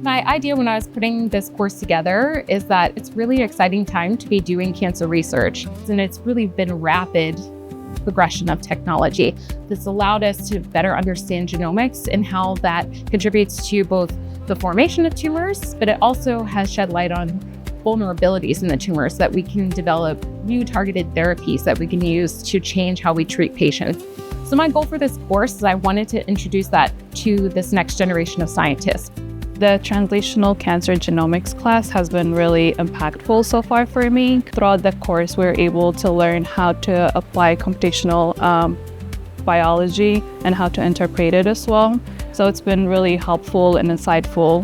My idea when I was putting this course together is that it's really exciting time to be doing cancer research. And it's really been rapid progression of technology. This allowed us to better understand genomics and how that contributes to both the formation of tumors, but it also has shed light on vulnerabilities in the tumors so that we can develop new targeted therapies that we can use to change how we treat patients. So my goal for this course is I wanted to introduce that to this next generation of scientists. The translational cancer genomics class has been really impactful so far for me. Throughout the course, we're able to learn how to apply computational biology and how to interpret it as well. So it's been really helpful and insightful.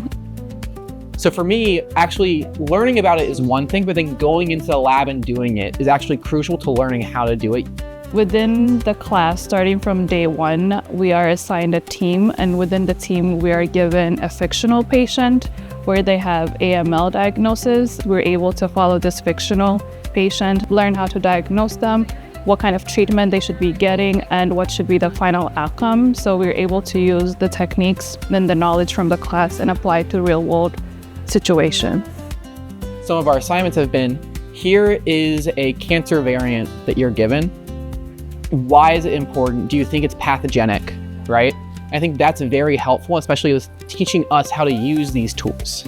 So for me, actually learning about it is one thing, but then going into the lab and doing it is actually crucial to learning how to do it. Within the class, starting from day one, we are assigned a team, and within the team, we are given a fictional patient where they have AML diagnosis. We're able to follow this fictional patient, learn how to diagnose them, what kind of treatment they should be getting, and what should be the final outcome. So we're able to use the techniques and the knowledge from the class and apply it to real-world situation. Some of our assignments have been, here is a cancer variant that you're given. Why is it important? Do you think it's pathogenic, right? I think that's very helpful, especially with teaching us how to use these tools.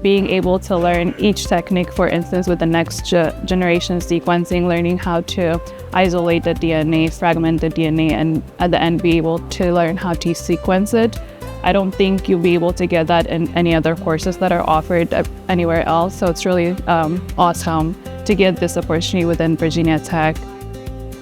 Being able to learn each technique, for instance, with the next generation sequencing, learning how to isolate the DNA, fragment the DNA, and at the end be able to learn how to sequence it. I don't think you'll be able to get that in any other courses that are offered anywhere else. So it's really awesome to get this opportunity within Virginia Tech.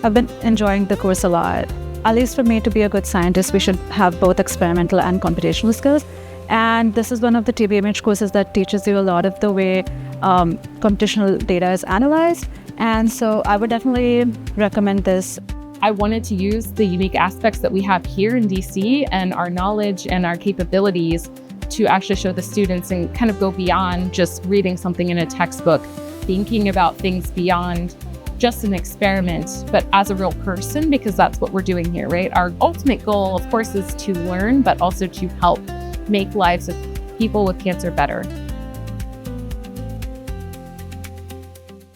I've been enjoying the course a lot. At least for me, to be a good scientist, we should have both experimental and computational skills. And this is one of the TBMH courses that teaches you a lot of the way computational data is analyzed. And so I would definitely recommend this. I wanted to use the unique aspects that we have here in DC and our knowledge and our capabilities to actually show the students and kind of go beyond just reading something in a textbook, thinking about things beyond just an experiment, but as a real person, because that's what we're doing here, right? Our ultimate goal, of course, is to learn, but also to help make lives of people with cancer better.